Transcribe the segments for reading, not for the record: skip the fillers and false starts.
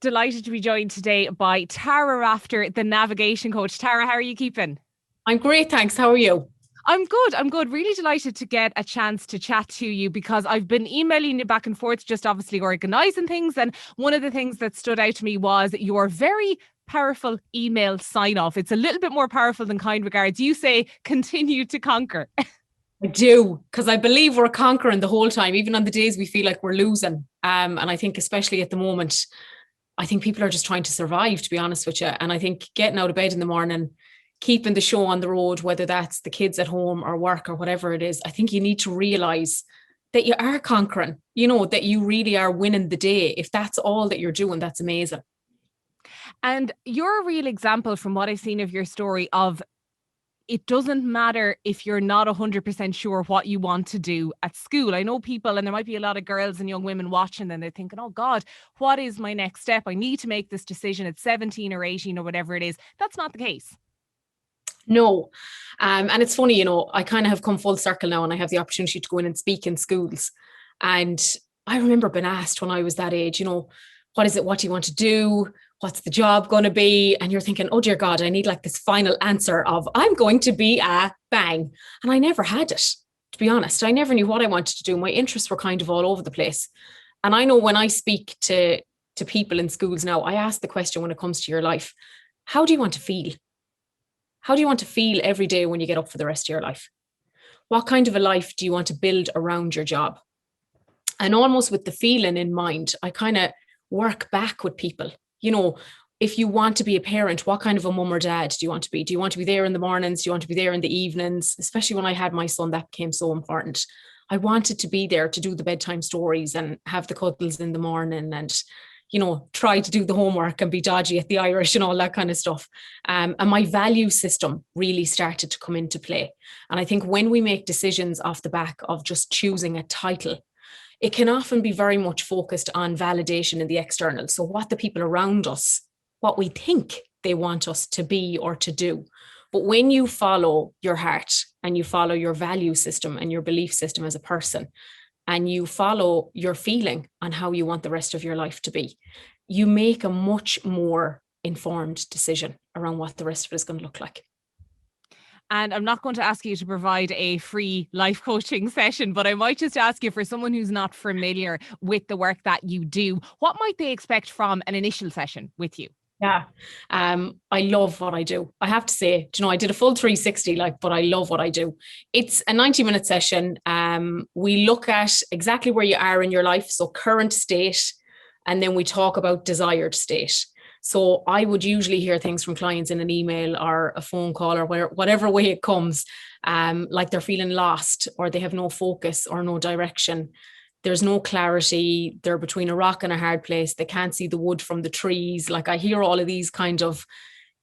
delighted to be joined today by Tara Rafter, the navigation coach. Tara, how are you keeping? I'm great, thanks. How are you? I'm good. I'm good. Really delighted to get a chance to chat to you because I've been emailing you back and forth, just obviously organising things. And one of the things that stood out to me was your very powerful email sign off. It's a little bit more powerful than kind regards. You say, continue to conquer. I do, because I believe we're conquering the whole time, even on the days we feel like we're losing. And I think especially at the moment, I think people are just trying to survive, to be honest with you. And I think getting out of bed in the morning, keeping the show on the road, whether that's the kids at home or work or whatever it is, I think you need to realize that you are conquering, that you really are winning the day. If that's all that you're doing, that's amazing. And you're a real example from what I've seen of your story of it doesn't matter if you're not 100% sure what you want to do at school. I know people, and there might be a lot of girls and young women watching, and they're thinking, oh God, what is my next step? I need to make this decision at 17 or 18 or whatever it is. That's not the case. No. And it's funny, I kind of have come full circle now and I have the opportunity to go in and speak in schools. And I remember being asked when I was that age, what is it? What do you want to do? What's the job going to be? And you're thinking, oh dear God, I need like this final answer of I'm going to be a bang. And I never had it, to be honest. I never knew what I wanted to do. My interests were kind of all over the place. And I know when I speak to people in schools now, I ask the question when it comes to your life, how do you want to feel? How do you want to feel every day when you get up for the rest of your life? What kind of a life do you want to build around your job? And almost with the feeling in mind, I kind of work back with people. If you want to be a parent, what kind of a mum or dad do you want to be? Do you want to be there in the mornings? Do you want to be there in the evenings? Especially when I had my son, that became so important. I wanted to be there to do the bedtime stories and have the cuddles in the morning and, try to do the homework and be dodgy at the Irish and all that kind of stuff. And my value system really started to come into play. And I think when we make decisions off the back of just choosing a title, it can often be very much focused on validation in the external. So what the people around us, what we think they want us to be or to do. But when you follow your heart and you follow your value system and your belief system as a person, and you follow your feeling on how you want the rest of your life to be, you make a much more informed decision around what the rest of it is going to look like. And I'm not going to ask you to provide a free life coaching session, but I might just ask you, for someone who's not familiar with the work that you do, what might they expect from an initial session with you? Yeah, I love what I do. I have to say, I did a full 360, but I love what I do. It's a 90-minute session. We look at exactly where you are in your life, so current state, and then we talk about desired state. So I would usually hear things from clients in an email or a phone call or whatever way it comes, like they're feeling lost or they have no focus or no direction. There's no clarity. They're between a rock and a hard place. They can't see the wood from the trees. I hear all of these kind of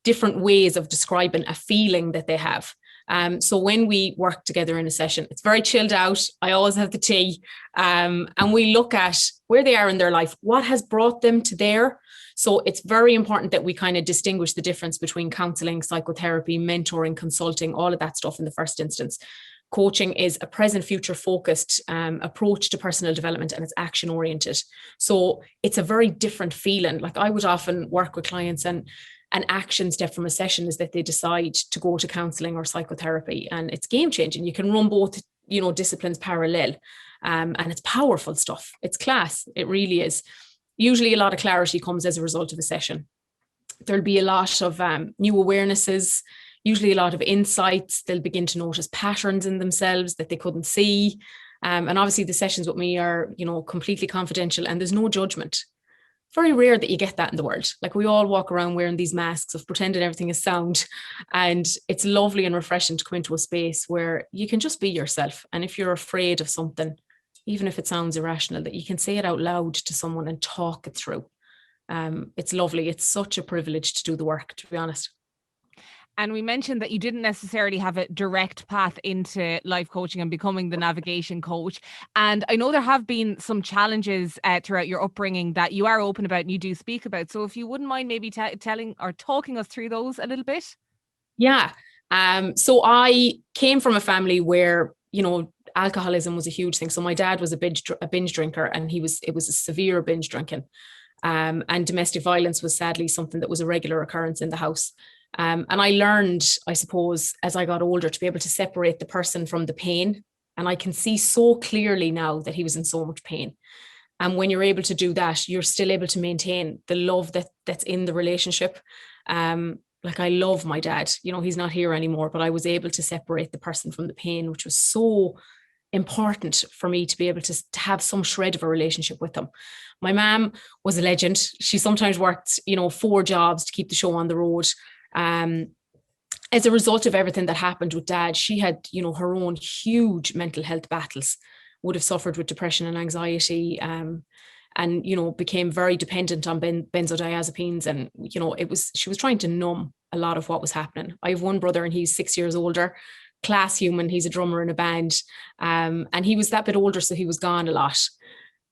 different ways of describing a feeling that they have. So when we work together in a session, it's very chilled out. I always have the tea. And we look at where they are in their life, what has brought them to there. So it's very important that we kind of distinguish the difference between counseling, psychotherapy, mentoring, consulting, all of that stuff in the first instance. Coaching is a present future focused approach to personal development, and it's action oriented. So it's a very different feeling. I would often work with clients, and an action step from a session is that they decide to go to counseling or psychotherapy, and it's game changing. You can run both, disciplines parallel, and it's powerful stuff. It's class. It really is. Usually a lot of clarity comes as a result of a session. There'll be a lot of new awarenesses, usually a lot of insights. They'll begin to notice patterns in themselves that they couldn't see. And obviously the sessions with me are, completely confidential, and there's no judgment. Very rare that you get that in the world. We all walk around wearing these masks of pretending everything is sound. And it's lovely and refreshing to come into a space where you can just be yourself. And if you're afraid of something, even if it sounds irrational, that you can say it out loud to someone and talk it through. It's lovely. It's such a privilege to do the work, to be honest. And we mentioned that you didn't necessarily have a direct path into life coaching and becoming the navigation coach. And I know there have been some challenges throughout your upbringing that you are open about and you do speak about. So if you wouldn't mind maybe telling or talking us through those a little bit. Yeah. So I came from a family where, alcoholism was a huge thing. So my dad was a binge drinker, and it was a severe binge drinking. And domestic violence was sadly something that was a regular occurrence in the house. And I learned, I suppose, as I got older, to be able to separate the person from the pain. And I can see so clearly now that he was in so much pain. And when you're able to do that, you're still able to maintain the love that's in the relationship. Like, I love my dad, you know, he's not here anymore, but I was able to separate the person from the pain, which was so important for me to be able to have some shred of a relationship with him. My mom was a legend. She sometimes worked, you know, 4 jobs to keep the show on the road. As a result of everything that happened with dad, she had, you know, her own huge mental health battles, would have suffered with depression and anxiety, and, you know, became very dependent on benzodiazepines. And, you know, she was trying to numb a lot of what was happening. I have one brother and he's 6 years older, class human. He's a drummer in a band. And he was that bit older, so he was gone a lot.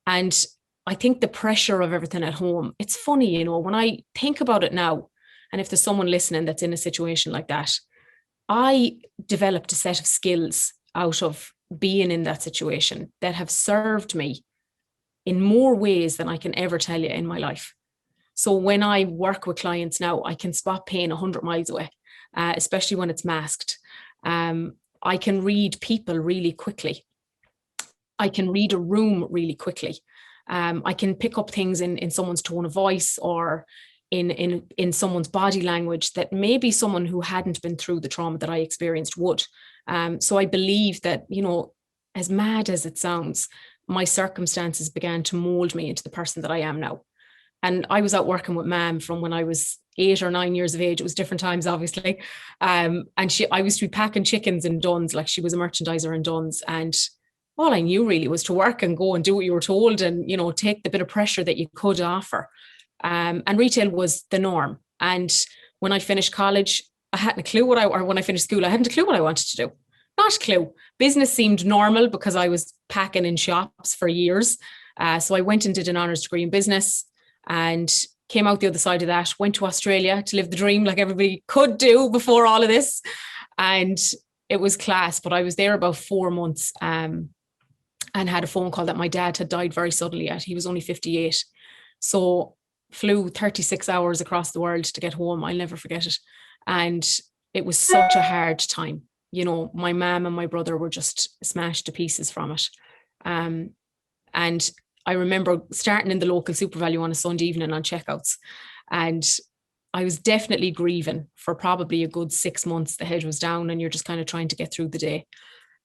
And I think the pressure of everything at home, it's funny, you know, when I think about it now, and if there's someone listening that's in a situation like that, I developed a set of skills out of being in that situation that have served me in more ways than I can ever tell you in my life. So when I work with clients now, I can spot pain 100 miles away, especially when it's masked. I can read people really quickly. I can read a room really quickly. I can pick up things in someone's tone of voice or in someone's body language that maybe someone who hadn't been through the trauma that I experienced would. So I believe that, you know, as mad as it sounds, my circumstances began to mold me into the person that I am now. And I was out working with Mam from when I was 8 or 9 years of age. It was different times, obviously. And I used to be packing chickens in Dunn's, like she was a merchandiser in Dunn's. And all I knew really was to work and go and do what you were told and, you know, take the bit of pressure that you could offer. And retail was the norm. And when I finished college, I hadn't a clue or when I finished school, I hadn't a clue what I wanted to do. Not a clue. Business seemed normal because I was packing in shops for years. So I went and did an honours degree in business and came out the other side of that, went to Australia to live the dream like everybody could do before all of this. And it was class, but I was there about 4 months and had a phone call that my dad had died very suddenly. He was only 58. So flew 36 hours across the world to get home. I'll never forget it. And it was such a hard time. You know, my mom and my brother were just smashed to pieces from it. And I remember starting in the local SuperValu on a Sunday evening on checkouts. And I was definitely grieving for probably a good 6 months. The head was down and you're just kind of trying to get through the day.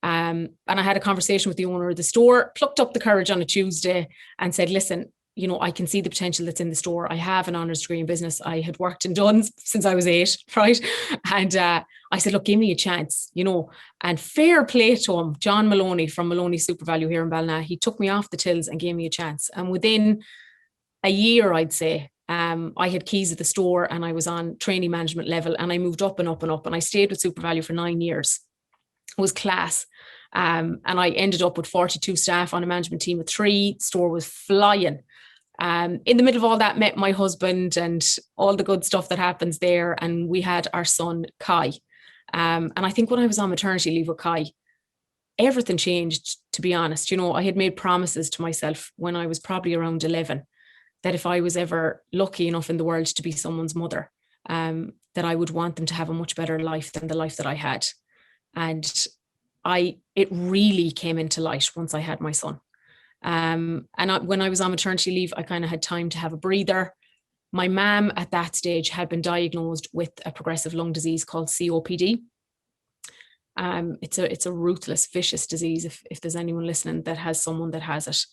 And I had a conversation with the owner of the store, plucked up the courage on a Tuesday and said, listen, you know, I can see the potential that's in the store. I have an honours degree in business. I had worked in Dunn's since I was 8, right? And I said, look, give me a chance, you know, and fair play to him. John Maloney from Maloney SuperValu here in Ballina, he took me off the tills and gave me a chance. And within a year, I'd say, I had keys at the store and I was on trainee management level and I moved up and up and up and I stayed with SuperValu for 9 years. It was class. And I ended up with 42 staff on a management team of 3. Store was flying. In the middle of all that, met my husband and all the good stuff that happens there. And we had our son, Kai. And I think when I was on maternity leave with Kai, everything changed, to be honest. You know, I had made promises to myself when I was probably around 11 that if I was ever lucky enough in the world to be someone's mother, that I would want them to have a much better life than the life that I had. And it really came into light once I had my son. When I was on maternity leave, I kind of had time to have a breather. My mom at that stage had been diagnosed with a progressive lung disease called COPD. It's a ruthless, vicious disease. If there's anyone listening that has someone that has it,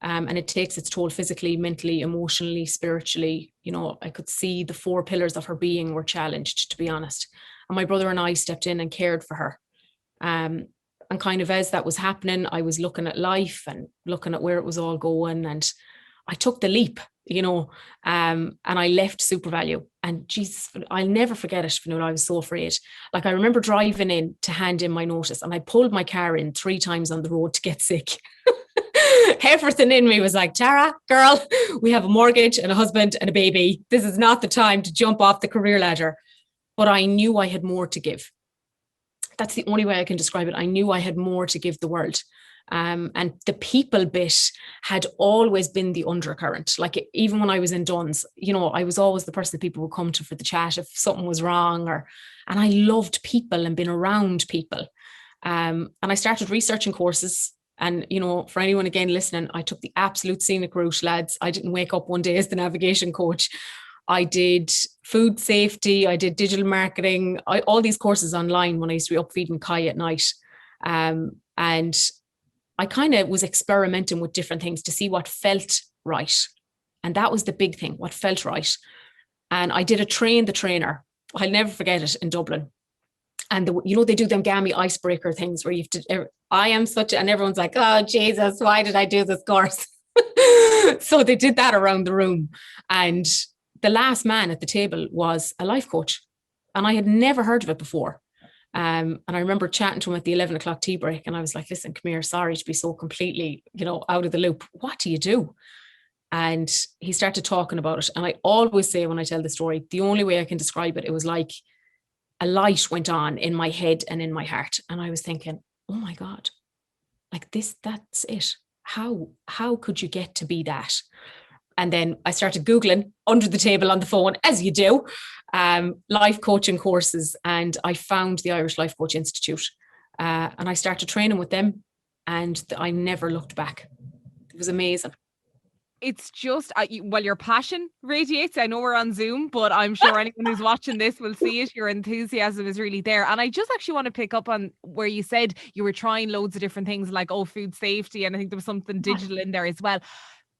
and it takes its toll physically, mentally, emotionally, spiritually. You know, I could see the 4 pillars of her being were challenged, to be honest. And my brother and I stepped in and cared for her. And kind of as that was happening, I was looking at life and looking at where it was all going. And I took the leap, you know, and I left SuperValu. And Jesus, I'll never forget it, Fionnuala. I was so afraid. Like, I remember driving in to hand in my notice and I pulled my car in 3 times on the road to get sick. Everything in me was like, Tara, girl, we have a mortgage and a husband and a baby. This is not the time to jump off the career ladder. But I knew I had more to give. That's the only way I can describe it. I knew I had more to give the world. And the people bit had always been the undercurrent. Like even when I was in Duns, you know, I was always the person that people would come to for the chat if something was wrong, and I loved people and being around people. And I started researching courses. And, you know, for anyone again listening, I took the absolute scenic route, lads. I didn't wake up one day as the navigation coach. I did food safety. I did digital marketing, all these courses online when I used to be up feeding Kai at night. And I kind of was experimenting with different things to see what felt right. And that was the big thing, what felt right. And I did a train the trainer. I'll never forget it, in Dublin. And you know, they do them gammy icebreaker things where you have to, and everyone's like, oh, Jesus, why did I do this course? So they did that around the room. And the last man at the table was a life coach. And I had never heard of it before. And I remember chatting to him at the 11 o'clock tea break. And I was like, listen, come here, sorry to be so completely, you know, out of the loop. What do you do? And he started talking about it. And I always say when I tell the story, the only way I can describe it, it was like a light went on in my head and in my heart. And I was thinking, oh my God, like that's it. How could you get to be that? And then I started Googling under the table on the phone, as you do, life coaching courses. And I found the Irish Life Coach Institute. And I started training with them. And I never looked back. It was amazing. It's just, well, your passion radiates. I know we're on Zoom, but I'm sure anyone who's watching this will see it. Your enthusiasm is really there. And I just actually want to pick up on where you said you were trying loads of different things like, food safety. And I think there was something digital in there as well.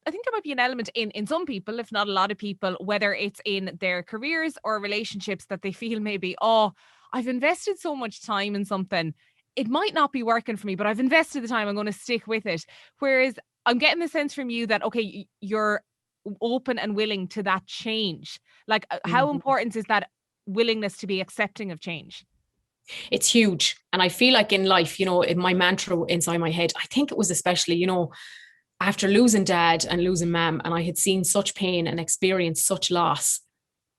I think there might be an element in some people, if not a lot of people, whether it's in their careers or relationships, that they feel maybe, I've invested so much time in something. It might not be working for me, but I've invested the time. I'm going to stick with it. Whereas I'm getting the sense from you that, okay, you're open and willing to that change. Like, how important is that willingness to be accepting of change? It's huge. And I feel like in life, you know, in my mantra inside my head, I think it was especially, you know, after losing dad and losing mum, and I had seen such pain and experienced such loss,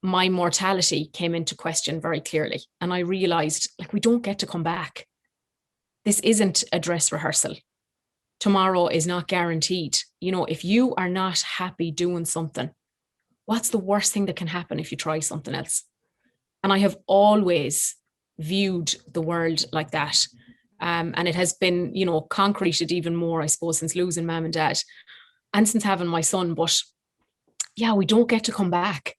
my mortality came into question very clearly. And I realized, like, we don't get to come back. This isn't a dress rehearsal. Tomorrow is not guaranteed. You know, if you are not happy doing something, what's the worst thing that can happen if you try something else? And I have always viewed the world like that. And it has been, you know, concreted even more, I suppose, since losing mum and dad and since having my son. But yeah, we don't get to come back.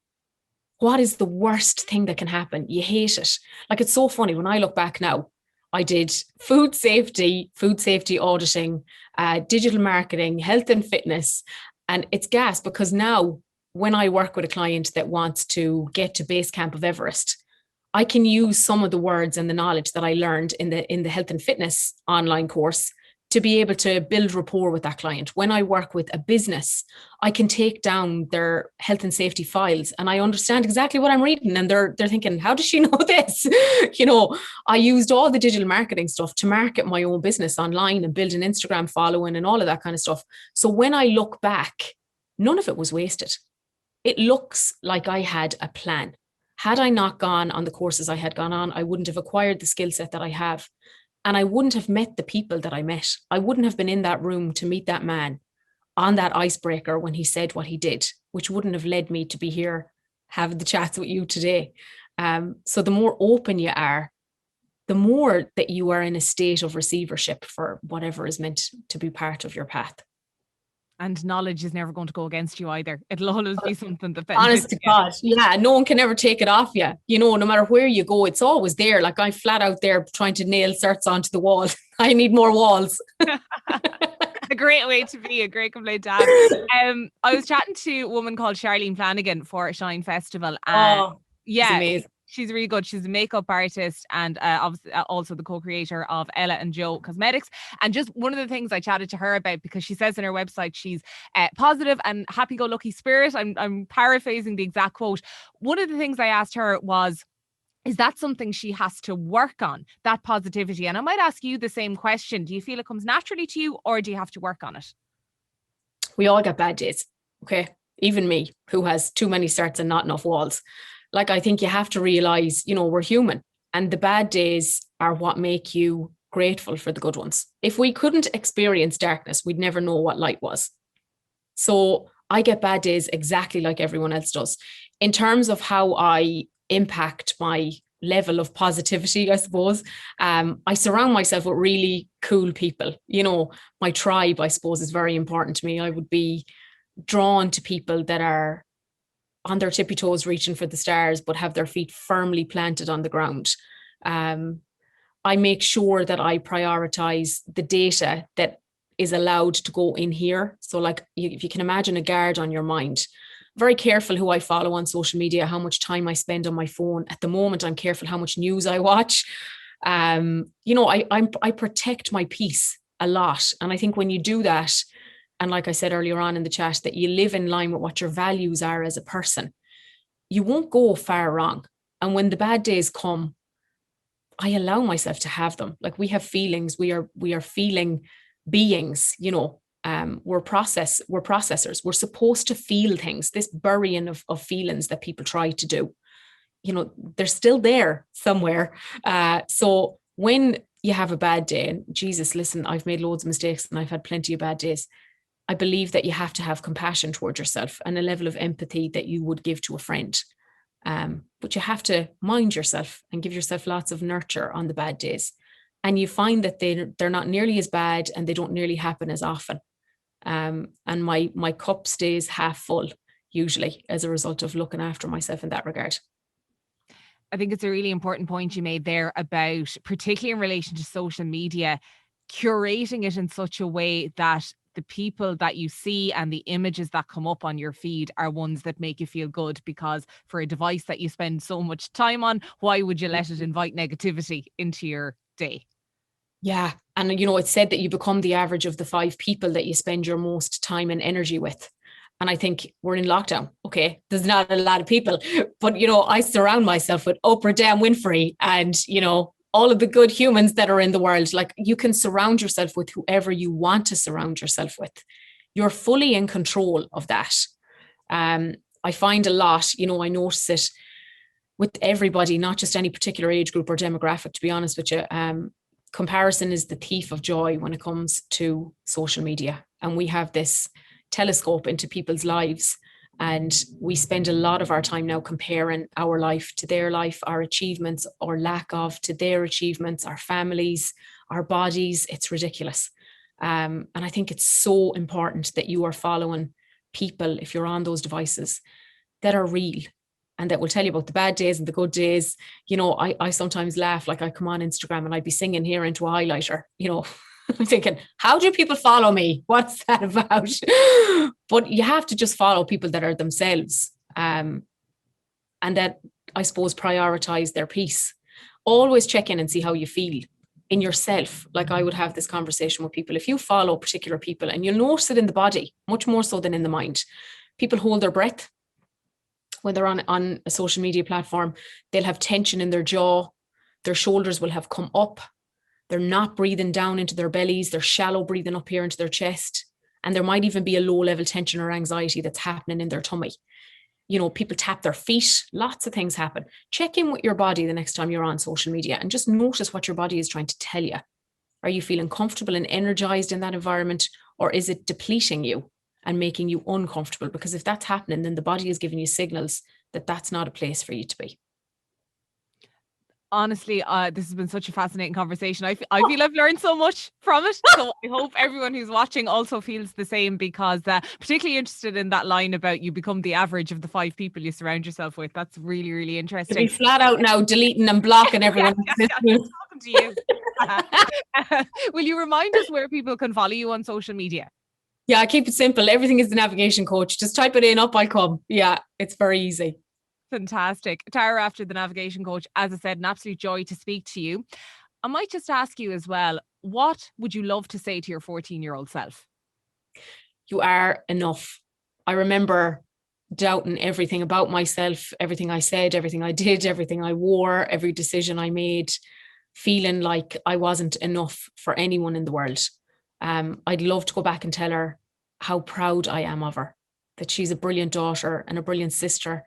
What is the worst thing that can happen? You hate it. Like, it's so funny when I look back now. I did food safety auditing, digital marketing, health and fitness. And it's gas because now when I work with a client that wants to get to base camp of Everest, I can use some of the words and the knowledge that I learned in the health and fitness online course to be able to build rapport with that client. When I work with a business, I can take down their health and safety files and I understand exactly what I'm reading. And they're thinking, how does she know this? You know, I used all the digital marketing stuff to market my own business online and build an Instagram following and all of that kind of stuff. So when I look back, none of it was wasted. It looks like I had a plan. Had I not gone on the courses I had gone on, I wouldn't have acquired the skill set that I have. And I wouldn't have met the people that I met. I wouldn't have been in that room to meet that man on that icebreaker when he said what he did, which wouldn't have led me to be here having the chats with you today. So the more open you are, the more that you are in a state of receivership for whatever is meant to be part of your path. And knowledge is never going to go against you either. It'll always be something that honest to God. Yeah, no one can ever take it off you. You know, no matter where you go, it's always there. Like, I'm flat out there trying to nail certs onto the wall. I need more walls. A great way to be, a great complaint to have. I was chatting to a woman called Charlene Flanagan for Shine Festival. And yeah, amazing. She's really good. She's a makeup artist and obviously also the co-creator of Ella and Joe Cosmetics. And just one of the things I chatted to her about, because she says in her website she's positive and happy-go-lucky spirit. I'm paraphrasing the exact quote. One of the things I asked her was, is that something she has to work on, that positivity? And I might ask you the same question. Do you feel it comes naturally to you, or do you have to work on it? We all get bad days, okay? Even me, who has too many certs and not enough walls. Like, I think you have to realize, you know, we're human, and the bad days are what make you grateful for the good ones. If we couldn't experience darkness, we'd never know what light was. So I get bad days exactly like everyone else does. In terms of how I impact my level of positivity, I suppose, I surround myself with really cool people. You know, my tribe, I suppose, is very important to me. I would be drawn to people that are on their tippy toes reaching for the stars, but have their feet firmly planted on the ground. I make sure that I prioritize the data that is allowed to go in here. So like, if you can imagine a guard on your mind, very careful who I follow on social media, how much time I spend on my phone. At the moment, I'm careful how much news I watch. You know, I protect my peace a lot. And I think when you do that, and like I said earlier on in the chat, that you live in line with what your values are as a person, you won't go far wrong. And when the bad days come, I allow myself to have them. Like, we have feelings, we are feeling beings, you know. We're processors. We're supposed to feel things. This burying of feelings that people try to do, you know, they're still there somewhere. So when you have a bad day, and Jesus, listen, I've made loads of mistakes and I've had plenty of bad days. I believe that you have to have compassion towards yourself and a level of empathy that you would give to a friend. But you have to mind yourself and give yourself lots of nurture on the bad days. And you find that they're not nearly as bad and they don't nearly happen as often. And my cup stays half full, usually, as a result of looking after myself in that regard. I think it's a really important point you made there about, particularly in relation to social media, curating it in such a way that the people that you see and the images that come up on your feed are ones that make you feel good, because for a device that you spend so much time on, why would you let it invite negativity into your day? Yeah. And, you know, it's said that you become the average of the 5 people that you spend your most time and energy with. And I think we're in lockdown. Okay, there's not a lot of people, but, you know, I surround myself with Oprah damn Winfrey and, you know, all of the good humans that are in the world. Like, you can surround yourself with whoever you want to surround yourself with. You're fully in control of that. I find a lot, you know, I notice it with everybody, not just any particular age group or demographic, to be honest with you. Comparison is the thief of joy when it comes to social media. And we have this telescope into people's lives. And we spend a lot of our time now comparing our life to their life, our achievements or lack of to their achievements, our families, our bodies. It's ridiculous. And I think it's so important that you are following people, if you're on those devices, that are real and that will tell you about the bad days and the good days. You know, I sometimes laugh, like I come on Instagram and I'd be singing here into a highlighter, you know. I'm thinking, how do people follow me? What's that about? But you have to just follow people that are themselves, and that, I suppose, prioritize their peace. Always check in and see how you feel in yourself. Like, I would have this conversation with people. If you follow particular people, and you'll notice it in the body much more so than in the mind, people hold their breath when they're on a social media platform. They'll have tension in their jaw. Their shoulders will have come up. They're not breathing down into their bellies. They're shallow breathing up here into their chest. And there might even be a low level tension or anxiety that's happening in their tummy. You know, people tap their feet. Lots of things happen. Check in with your body the next time you're on social media and just notice what your body is trying to tell you. Are you feeling comfortable and energized in that environment, or is it depleting you and making you uncomfortable? Because if that's happening, then the body is giving you signals that that's not a place for you to be. Honestly, this has been such a fascinating conversation. I feel I've learned so much from it. So I hope everyone who's watching also feels the same, because particularly interested in that line about you become the average of the 5 people you surround yourself with. That's really, really To interesting. be flat out now deleting and blocking everyone. Talking to you. Will you remind us where people can follow you on social media? Yeah, I keep it simple. Everything is the navigation coach. Just type it in, up I come. Yeah, it's very easy. Fantastic. Tara Rafter, the navigation coach, as I said, an absolute joy to speak to you. I might just ask you as well, what would you love to say to your 14-year-old self? You are enough. I remember doubting everything about myself, everything I said, everything I did, everything I wore, every decision I made, feeling like I wasn't enough for anyone in the world. I'd love to go back and tell her how proud I am of her, that she's a brilliant daughter and a brilliant sister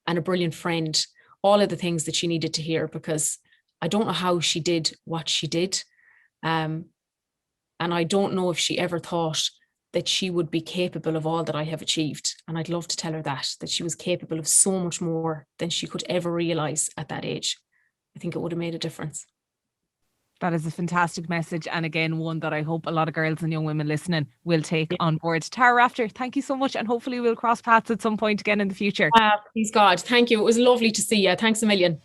and a brilliant friend, all of the things that she needed to hear, because I don't know how she did what she did, And I don't know if she ever thought that she would be capable of all that I have achieved. And I'd love to tell her that she was capable of so much more than she could ever realize at that age. I think it would have made a difference. That is a fantastic message. And again, one that I hope a lot of girls and young women listening will take on board. Tara Rafter, thank you so much. And hopefully we'll cross paths at some point again in the future. Please God. Thank you. It was lovely to see you. Thanks a million.